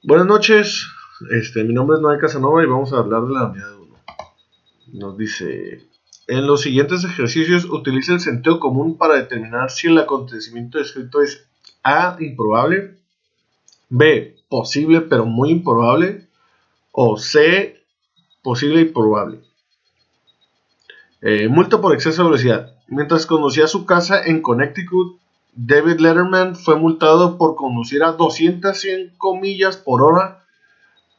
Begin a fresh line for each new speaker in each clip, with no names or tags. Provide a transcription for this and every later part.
Buenas noches, mi nombre es Noé Casanova y vamos a hablar de la unidad 1. Nos dice, en los siguientes ejercicios utiliza el sentido común para determinar si el acontecimiento descrito es A, improbable, B, posible pero muy improbable, o C, posible y probable. Multa por exceso de velocidad. Mientras conducía su casa en Connecticut, David Letterman fue multado por conducir a 205 millas por hora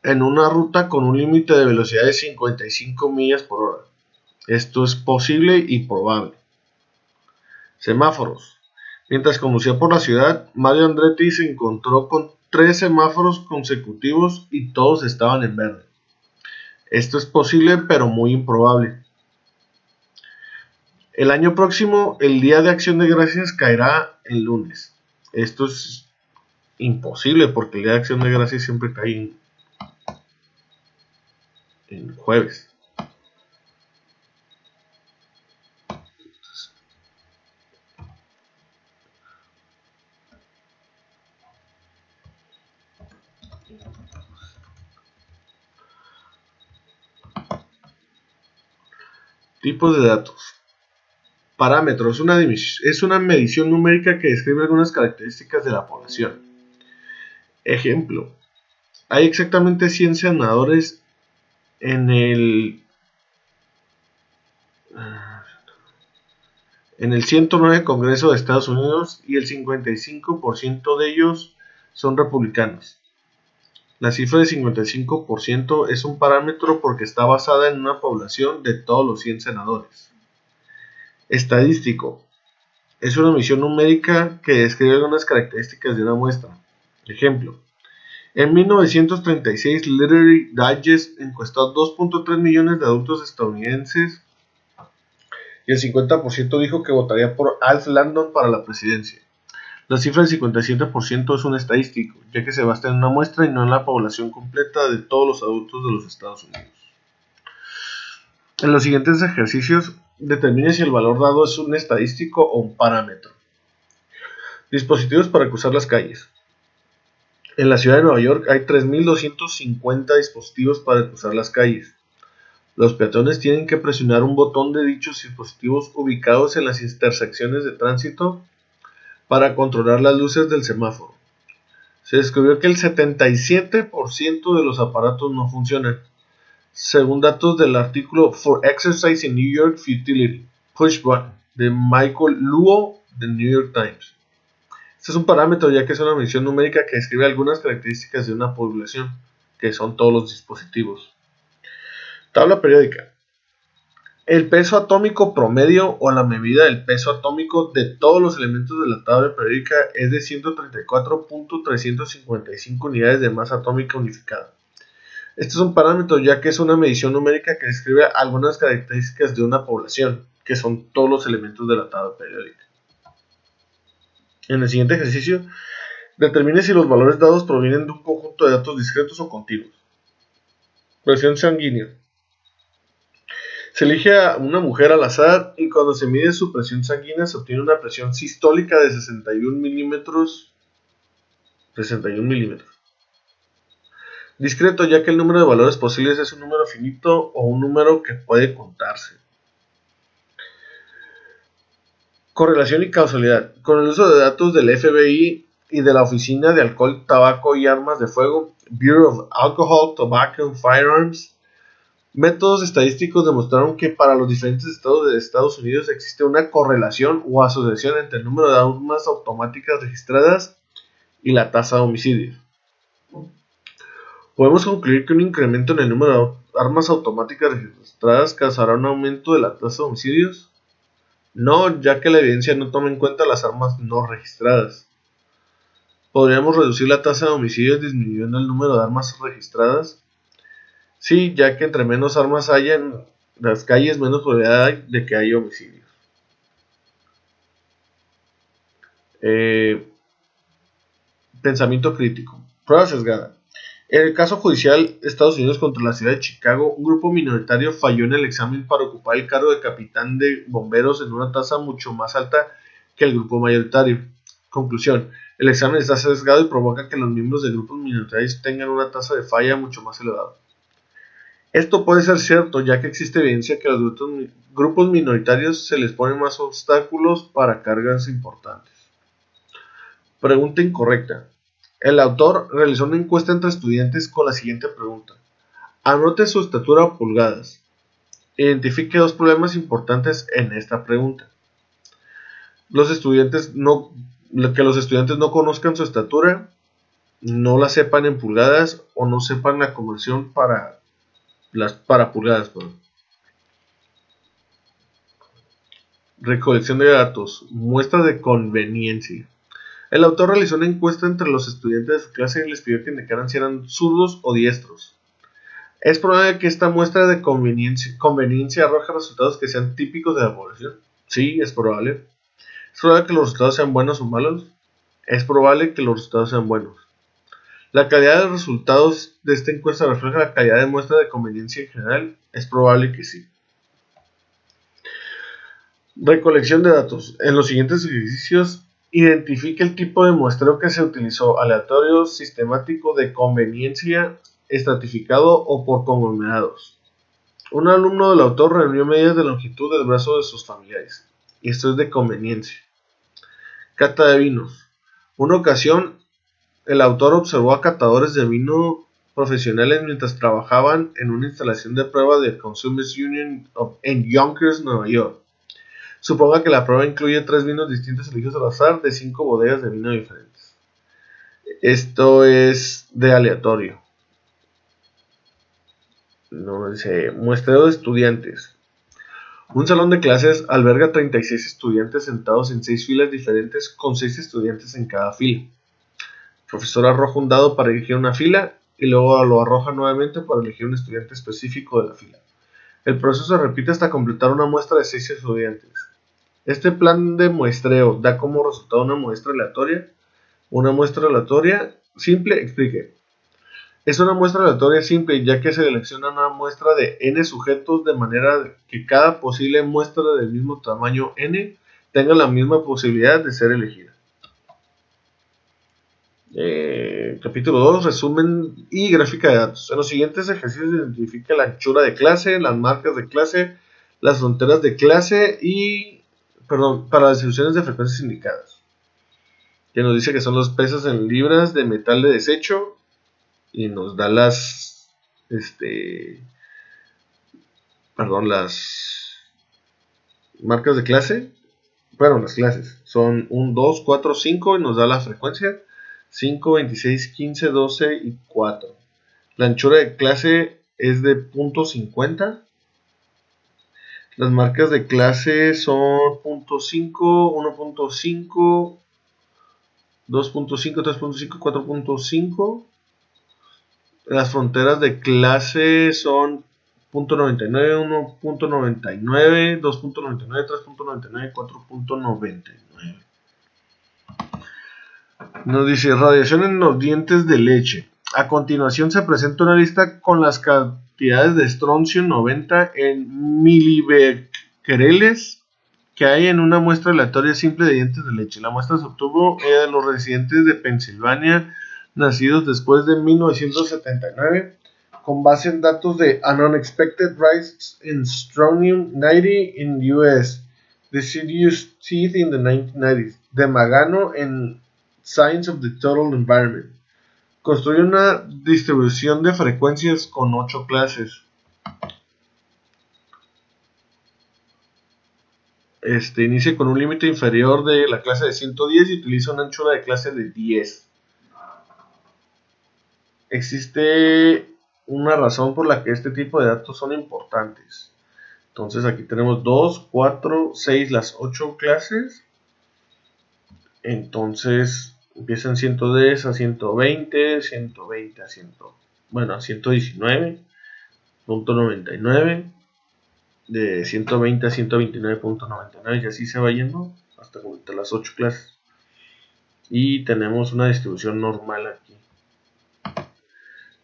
en una ruta con un límite de velocidad de 55 millas por hora. Esto es posible y probable. Semáforos. Mientras conducía por la ciudad, Mario Andretti se encontró con 3 semáforos consecutivos y todos estaban en verde. Esto es posible pero muy improbable. El año próximo, el Día de Acción de Gracias caerá el lunes. Esto es imposible porque el Día de Acción de Gracias siempre cae en jueves. Tipos de datos. Parámetros. Es una medición numérica que describe algunas características de la población. Ejemplo. Hay exactamente 100 senadores en el 109 Congreso de Estados Unidos y el 55% de ellos son republicanos. La cifra de 55% es un parámetro porque está basada en una población de todos los 100 senadores. Estadístico. Es una medición numérica que describe algunas características de una muestra. Ejemplo. En 1936, Literary Digest encuestó a 2.3 millones de adultos estadounidenses y el 50% dijo que votaría por Alf Landon para la presidencia. La cifra del 57% es un estadístico, ya que se basa en una muestra y no en la población completa de todos los adultos de los Estados Unidos. En los siguientes ejercicios, determine si el valor dado es un estadístico o un parámetro. Dispositivos para cruzar las calles. En la ciudad de Nueva York hay 3.250 dispositivos para cruzar las calles. Los peatones tienen que presionar un botón de dichos dispositivos ubicados en las intersecciones de tránsito para controlar las luces del semáforo. Se descubrió que el 77% de los aparatos no funcionan, según datos del artículo For Exercise in New York Futility, Push Button, de Michael Luo, del New York Times. Este es un parámetro ya que es una medición numérica que describe algunas características de una población, que son todos los dispositivos. Tabla periódica. El peso atómico promedio o la medida del peso atómico de todos los elementos de la tabla periódica es de 134.355 unidades de masa atómica unificada. Este es un parámetro ya que es una medición numérica que describe algunas características de una población, que son todos los elementos de la tabla periódica. En el siguiente ejercicio, determine si los valores dados provienen de un conjunto de datos discretos o continuos. Presión sanguínea. Se elige a una mujer al azar y cuando se mide su presión sanguínea se obtiene una presión sistólica de 61 milímetros. Discreto, ya que el número de valores posibles es un número finito o un número que puede contarse. Correlación y causalidad. Con el uso de datos del FBI y de la Oficina de Alcohol, Tabaco y Armas de Fuego, Bureau of Alcohol, Tobacco and Firearms, métodos estadísticos demostraron que para los diferentes estados de Estados Unidos existe una correlación o asociación entre el número de armas automáticas registradas y la tasa de homicidios. Podemos concluir que un incremento en el número de armas automáticas registradas causará un aumento de la tasa de homicidios. No, ya que la evidencia no toma en cuenta las armas no registradas. ¿Podríamos reducir la tasa de homicidios disminuyendo el número de armas registradas? Sí, ya que entre menos armas haya en las calles, menos probabilidad hay de que haya homicidios. Pensamiento crítico. Prueba sesgada. En el caso judicial Estados Unidos contra la ciudad de Chicago, un grupo minoritario falló en el examen para ocupar el cargo de capitán de bomberos en una tasa mucho más alta que el grupo mayoritario. Conclusión. El examen está sesgado y provoca que los miembros de grupos minoritarios tengan una tasa de falla mucho más elevada. Esto puede ser cierto, ya que existe evidencia que a los grupos minoritarios se les ponen más obstáculos para cargas importantes. Pregunta incorrecta. El autor realizó una encuesta entre estudiantes con la siguiente pregunta. Anote su estatura a pulgadas. Identifique dos problemas importantes en esta pregunta. Que los estudiantes no conozcan su estatura, no la sepan en pulgadas o no sepan la conversión para pulgadas. Recolección de datos. Muestra de conveniencia. El autor realizó una encuesta entre los estudiantes de su clase y les pidió que indicaran si eran zurdos o diestros. ¿Es probable que esta muestra de conveniencia arroje resultados que sean típicos de la población? Sí, es probable. ¿Es probable que los resultados sean buenos o malos? Es probable que los resultados sean buenos. ¿La calidad de los resultados de esta encuesta refleja la calidad de muestra de conveniencia en general? Es probable que sí. Recolección de datos. En los siguientes ejercicios, identifique el tipo de muestreo que se utilizó: aleatorio, sistemático, de conveniencia, estratificado o por conglomerados. Un alumno del autor reunió medidas de longitud del brazo de sus familiares. Y esto es de conveniencia. Cata de vinos. Una ocasión, el autor observó a catadores de vino profesionales mientras trabajaban en una instalación de prueba de Consumers Union en Yonkers, Nueva York. Suponga que la prueba incluye 3 vinos distintos elegidos al azar de 5 bodegas de vino diferentes. Esto es de aleatorio. No dice muestreo de estudiantes. Un salón de clases alberga 36 estudiantes sentados en 6 filas diferentes con 6 estudiantes en cada fila. El profesor arroja un dado para elegir una fila y luego lo arroja nuevamente para elegir un estudiante específico de la fila. El proceso se repite hasta completar una muestra de 6 estudiantes. Este plan de muestreo da como resultado una muestra aleatoria. Una muestra aleatoria simple, explique. Es una muestra aleatoria simple, ya que se selecciona una muestra de n sujetos de manera que cada posible muestra del mismo tamaño n tenga la misma posibilidad de ser elegida. Capítulo 2, resumen y gráfica de datos. En los siguientes ejercicios identifica la anchura de clase, las marcas de clase, las fronteras de clase para las distribuciones de frecuencias indicadas. Que nos dice que son los pesos en libras de metal de desecho y nos da las marcas de clase. Bueno, las clases son 1, 2, 4, 5 y nos da la frecuencia 5, 26, 15, 12 y 4. La anchura de clase es de 0.50. Las marcas de clase son 0.5, 1.5, 2.5, 3.5, 4.5. Las fronteras de clase son 0.99, 1.99, 2.99, 3.99, 4.99. Nos dice radiación en los dientes de leche. A continuación se presenta una lista con las cantidades de estroncio 90 en milibecquereles que hay en una muestra aleatoria simple de dientes de leche. La muestra se obtuvo de los residentes de Pensilvania nacidos después de 1979 con base en datos de An Unexpected Rise in Strontium 90 in US, Deciduous Teeth in the 1990s, de Magano en Science of the Total Environment. Construye una distribución de frecuencias con 8 clases. Inicia con un límite inferior de la clase de 110 y utiliza una anchura de clase de 10. Existe una razón por la que este tipo de datos son importantes. Entonces aquí tenemos 2, 4, 6, las 8 clases. Entonces empiezan 110 a 120, 120 a 119.99, de 120 a 129.99 y así se va yendo hasta completar las 8 clases. Y tenemos una distribución normal aquí.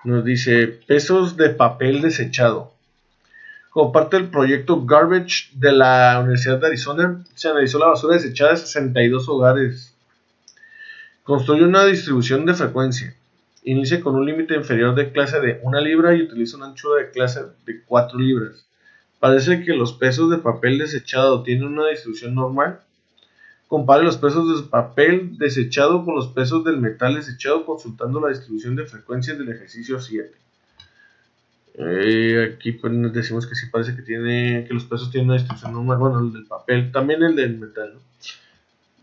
Nos dice pesos de papel desechado. Como parte del proyecto Garbage de la Universidad de Arizona, se analizó la basura desechada de 62 hogares Construye una distribución de frecuencia. Inicia con un límite inferior de clase de 1 libra y utiliza un ancho de clase de 4 libras. Parece que los pesos de papel desechado tienen una distribución normal. Compare los pesos de papel desechado con los pesos del metal desechado consultando la distribución de frecuencias del ejercicio 7. Aquí pues nos decimos que sí parece que los pesos tienen una distribución normal, bueno, el del papel, también el del metal, ¿no?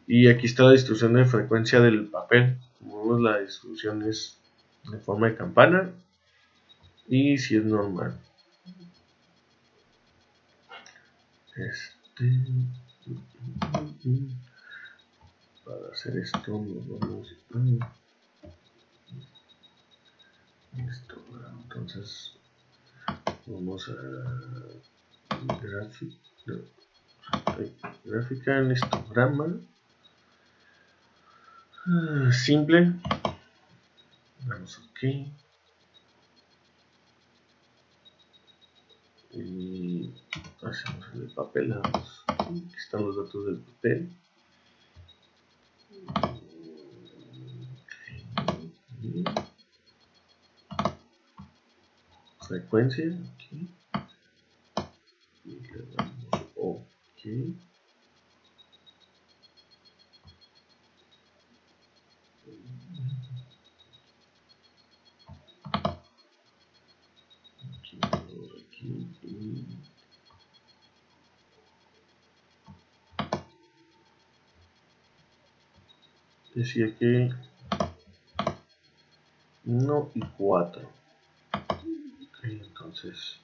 Y aquí está la distribución de frecuencia del papel. Como vemos, la distribución es de forma de campana y si es normal. Para hacer esto nos vamos esto, entonces vamos a gráfica en histograma simple, damos ok y hacemos el papel, damos, aquí están los datos del papel. Frecuencia aquí y le damos ok. Aquí y decía que 1 y 4. Okay, entonces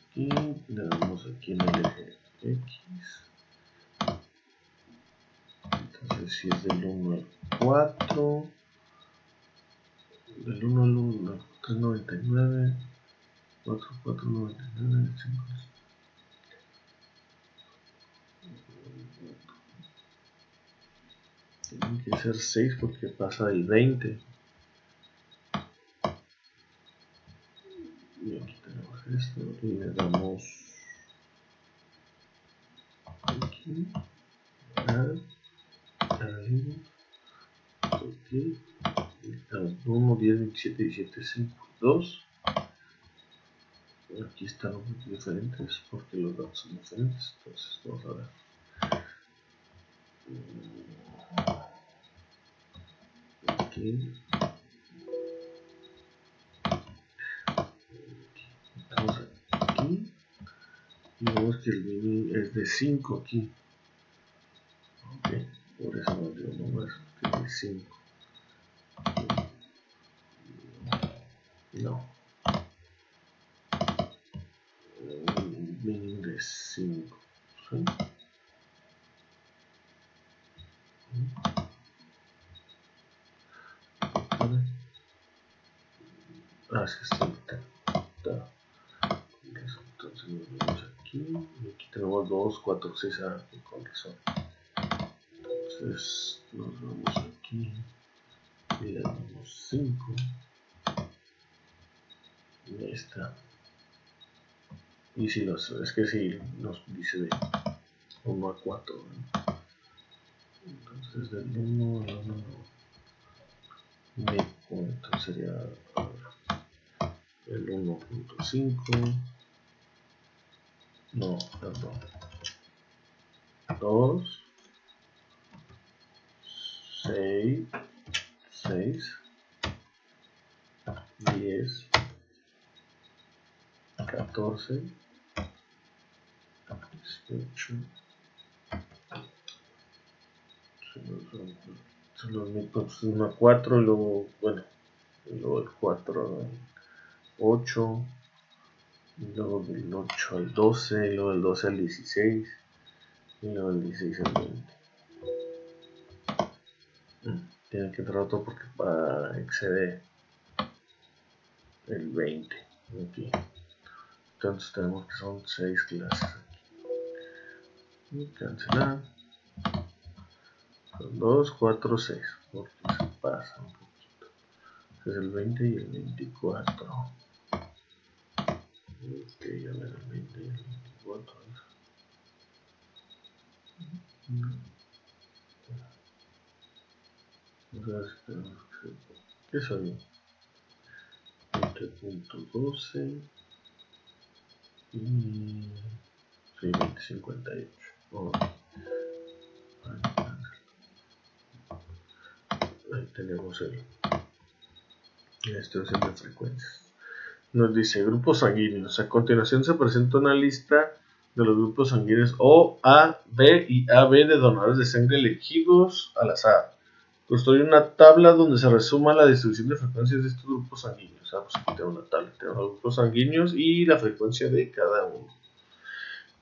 aquí le damos aquí en el eje X. Entonces si es del 1 al 4, del 1 al 1 al 399, 4, 4, 99, 5. Tiene que ser 6 porque pasa del 20. Y aquí tenemos esto y le damos aquí aquí 1, 10, 27, 17, 5, 2. Aquí están un poquito diferentes porque los datos son diferentes. Entonces vamos a ver. Aquí. Estamos aquí. Y vemos que el mini es de 5 aquí. Ok, por eso nos dio nomás que de 5. No. Un mini de 5. ¿Sí? Ah, sí, está. Entonces nos vemos aquí. Y aquí tenemos 2, 4, 6 con razón. Entonces nos vamos aquí y le damos 5 y ahí está. Y si es que si nos dice de 1 a 4, ¿no? Entonces del 1 al 1 entonces sería el 1.5, no, perdón, 2, 6, 6, 10, 14, 18, son los 1 a 4, luego, bueno, luego el 4 8, y luego del 8 al 12, y luego del 12 al 16, y luego del 16 al 20. Tiene que entrar otro porque excede el 20 aquí. Entonces tenemos que son 6 clases aquí. Y cancelar. Son 2, 4, 6. Porque se pasa un poquito. Este es el 20 y el 24. Ok, a ver el 20 y el 24. ¿Qué soy? 20.12 y 2058. Oh. Ahí tenemos la distribución de frecuencias. Nos dice grupos sanguíneos. A continuación se presenta una lista de los grupos sanguíneos O, A, B y AB de donadores de sangre elegidos al azar. Construye una tabla donde se resuma la distribución de frecuencias de estos grupos sanguíneos. Pues aquí tengo una tabla, tengo los grupos sanguíneos y la frecuencia de cada uno.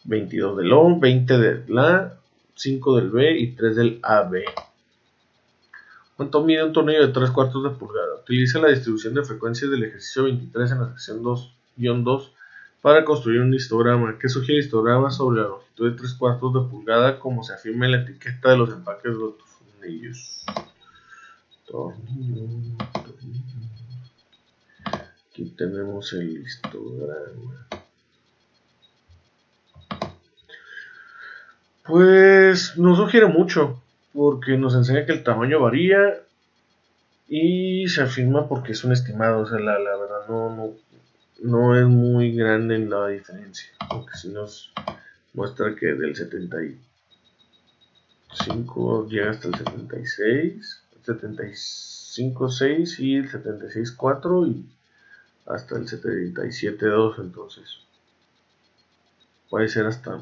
22 del O, 20 del A, 5 del B y 3 del AB. ¿Cuánto mide un tornillo de 3/4 de pulgada? Utiliza la distribución de frecuencias del ejercicio 23 en la sección 2-2 para construir un histograma. ¿Qué sugiere el histograma sobre la longitud de 3/4 de pulgada como se afirma en la etiqueta de los empaques de los tornillos? Aquí tenemos el histograma. Pues no sugiere mucho, porque nos enseña que el tamaño varía y se afirma porque es un estimado. O sea, la verdad no es muy grande en la diferencia, porque si nos muestra que del 75 llega hasta el 76, 75.6 y el 76.4 y hasta el 77.2, entonces puede ser hasta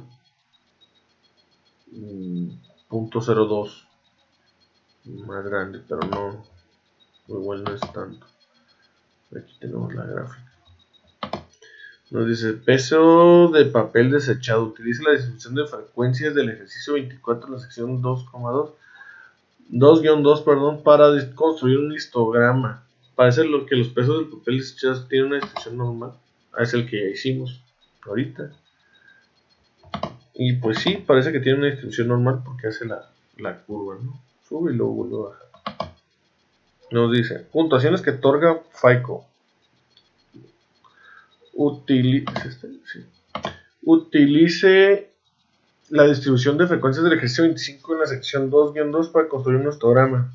0.02 más grande, pero no, igual no es tanto. Aquí tenemos la gráfica. Nos dice peso de papel desechado. Utiliza la distribución de frecuencias del ejercicio 24 en la sección 2,2 para construir un histograma. Parece lo que los pesos del papel desechado tienen una distribución normal. Es el que ya hicimos ahorita. Y pues sí, parece que tiene una distribución normal porque hace la curva, ¿no? Sube y luego vuelve a bajar. Nos dice puntuaciones que otorga FICO. Utilice la distribución de frecuencias del ejercicio 25 en la sección 2-2 para construir un histograma.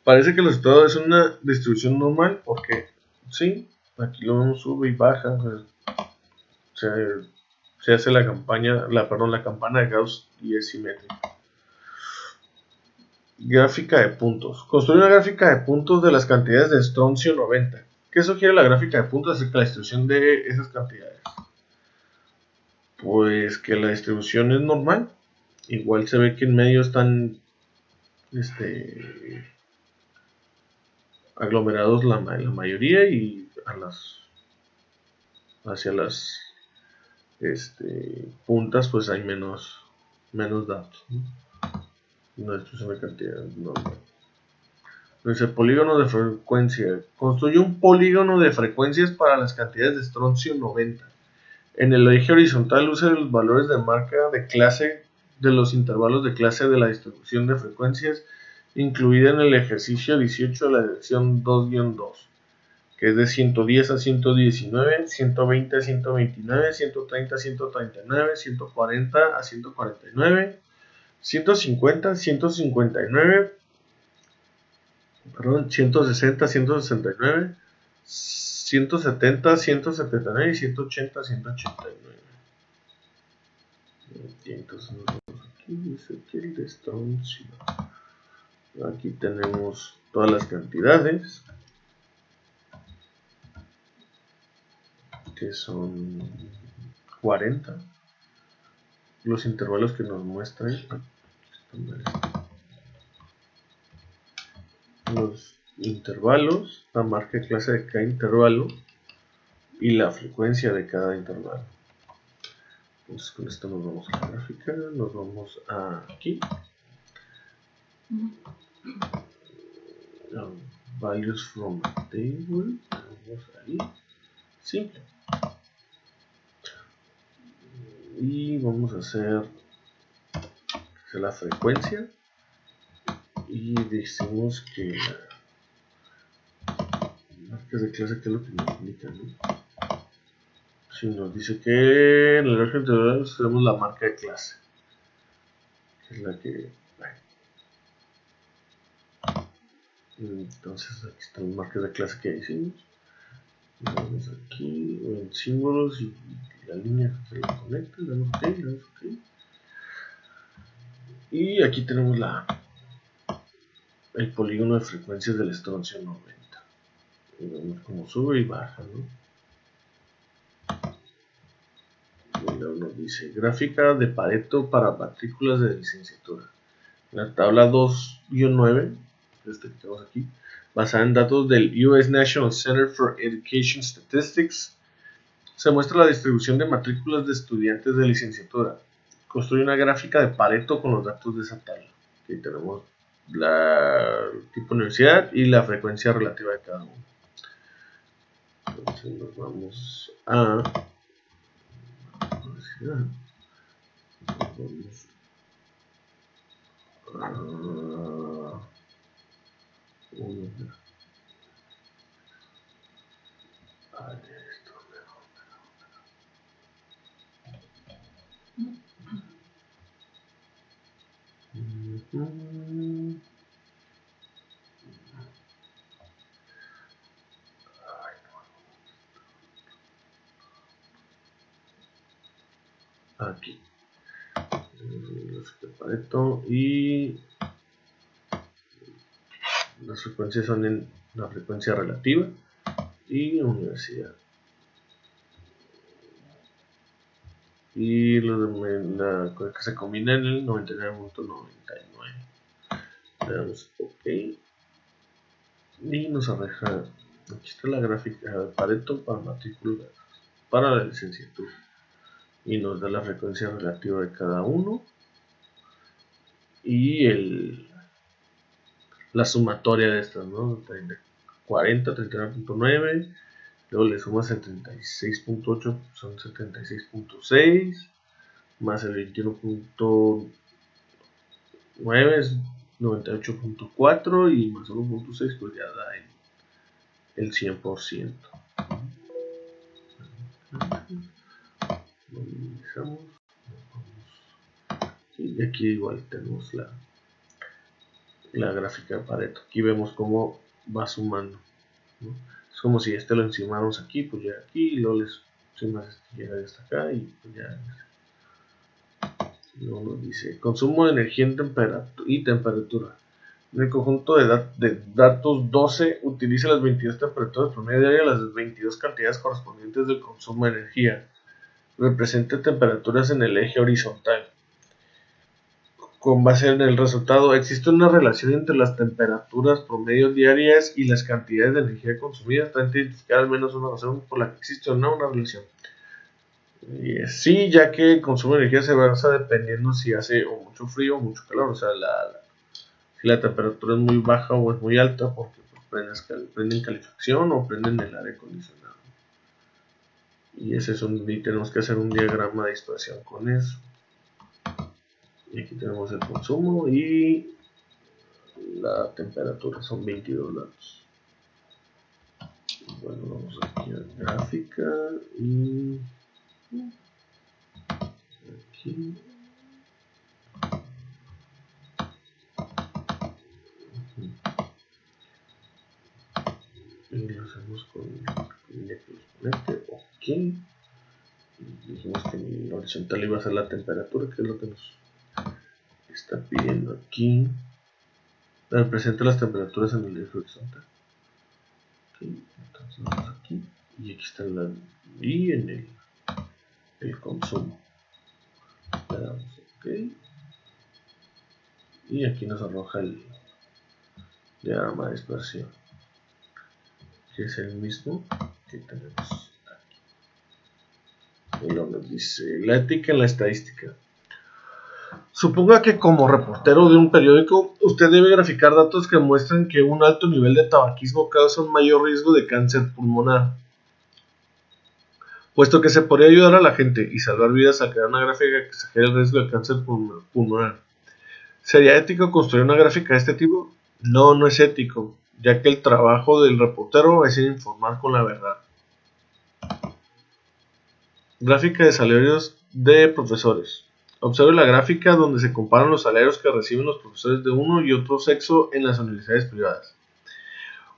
Parece que el resultado es una distribución normal porque sí, aquí lo vemos, sube y baja. Se hace la campana de Gauss y es simétrica. Gráfica de puntos. Construye una gráfica de puntos de las cantidades de estroncio 90. ¿Qué sugiere la gráfica de puntos acerca de la distribución de esas cantidades? Pues que la distribución es normal. Igual se ve que en medio están aglomerados la mayoría y hacia las puntas pues hay menos datos, ¿no? Una distribución de cantidad normal. Dice polígono de frecuencia. Construye un polígono de frecuencias para las cantidades de estroncio 90. En el eje horizontal usa los valores de marca de clase de los intervalos de clase de la distribución de frecuencias incluida en el ejercicio 18 de la sección 2-2, que es de 110 a 119, 120 a 129, 130 a 139, 140 a 149, 150 a 159, 160 a 169, 170 a 179 y 180 a 189. Y entonces nos vamos aquí, dice que el de estroncio. Aquí tenemos todas las cantidades, que son 40. Los intervalos que nos muestran. Los intervalos, la marca de clase de cada intervalo y la frecuencia de cada intervalo. Entonces con esto nos vamos a la gráfica, nos vamos a aquí. Values from table, vamos ahí, simple. Y vamos a hacer la frecuencia y decimos que marcas de clase, que es lo que nos indica, ¿no? Si nos dice que en el eje integral tenemos la marca de clase, que es la que Entonces aquí están los marcas de clase que hicimos. Vamos aquí en símbolos y la línea que se lo conecta, le damos OK. Y aquí tenemos el polígono de frecuencias del estroncio 90. Y vemos cómo sube y baja, ¿no? Y luego nos dice gráfica de Pareto para matrículas de licenciatura. La tabla 2-9, esta que tenemos aquí, basada en datos del US National Center for Education Statistics, se muestra la distribución de matrículas de estudiantes de licenciatura. Construye una gráfica de Pareto con los datos de esa tabla. Aquí tenemos el tipo de universidad y la frecuencia relativa de cada uno. Entonces nos vamos a universidad. Aquí el Pareto y las frecuencias son en la frecuencia relativa y universidad. Y la que se combina en el 99.99. Le damos OK y nos arroja. Aquí está la gráfica de Pareto para matrícula para la licenciatura y nos da la frecuencia relativa de cada uno y la sumatoria de estas, ¿no? 40, 39.9, luego le sumas el 36.8, son 76.6, más el 21.9 es 98.4 y más 1.6 pues ya da el 100%. Y aquí igual tenemos la gráfica de Pareto. Aquí vemos cómo va sumando, ¿no? Es como si lo encimáramos aquí, pues llega aquí, y luego llega hasta acá y pues ya. Luego nos dice consumo de energía y temperatura. En el conjunto de datos 12 utiliza las 22 temperaturas promedio diaria, las 22 cantidades correspondientes del consumo de energía. Representa temperaturas en el eje horizontal. Con base en el resultado, existe una relación entre las temperaturas promedio diarias y las cantidades de energía consumida. Está identificada al menos una razón por la que existe o no una relación. Sí, ya que el consumo de energía se basa dependiendo si hace o mucho frío o mucho calor. O sea, si la temperatura es muy baja o es muy alta, porque prenden calefacción o prenden el aire acondicionado. Y tenemos que hacer un diagrama de dispersión con eso. Y aquí tenemos el consumo y la temperatura, son 22 grados. Bueno, vamos aquí a gráfica y aquí. Y lo hacemos con OK. Y dijimos que en el horizontal iba a ser la temperatura, que es lo que nos está pidiendo aquí. Representa las temperaturas en el eje horizontal. Okay, entonces vamos aquí y aquí está y en el consumo. Le damos OK y aquí nos arroja el diagrama de dispersión, que es el mismo que tenemos aquí. Y luego nos dice la ética en la estadística. Suponga que como reportero de un periódico, usted debe graficar datos que muestren que un alto nivel de tabaquismo causa un mayor riesgo de cáncer pulmonar. Puesto que se podría ayudar a la gente y salvar vidas al crear una gráfica que exagere el riesgo de cáncer pulmonar. ¿Sería ético construir una gráfica de este tipo? No, no es ético, ya que el trabajo del reportero es informar con la verdad. Gráfica de salarios de profesores. Observe la gráfica donde se comparan los salarios que reciben los profesores de uno y otro sexo en las universidades privadas.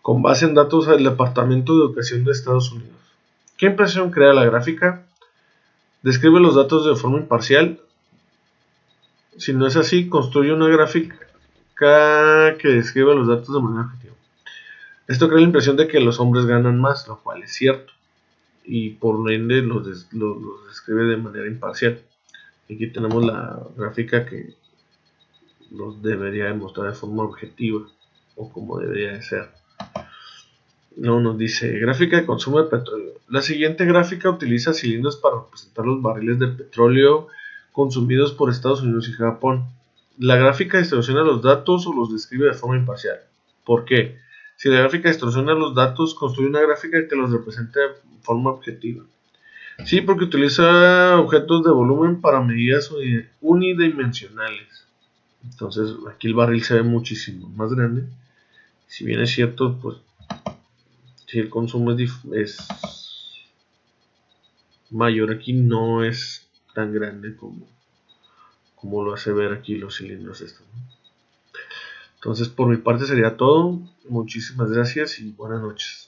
con base en datos del Departamento de Educación de Estados Unidos. ¿Qué impresión crea la gráfica? ¿Describe los datos de forma imparcial? Si no es así, construye una gráfica que describe los datos de manera objetiva. Esto crea la impresión de que los hombres ganan más, lo cual es cierto, y por ende los describe de manera imparcial. Aquí tenemos la gráfica que los debería demostrar de forma objetiva, o como debería de ser. No, nos dice gráfica de consumo de petróleo. La siguiente gráfica utiliza cilindros para representar los barriles de petróleo consumidos por Estados Unidos y Japón. La gráfica distorsiona los datos o los describe de forma imparcial. ¿Por qué? Si la gráfica distorsiona los datos, construye una gráfica que los represente de forma objetiva. Sí, porque utiliza objetos de volumen para medidas unidimensionales. Entonces aquí el barril se ve muchísimo más grande. Si bien es cierto, pues si el consumo es mayor aquí, no es tan grande como lo hace ver aquí los cilindros estos, ¿no? Entonces por mi parte sería todo. Muchísimas gracias y buenas noches.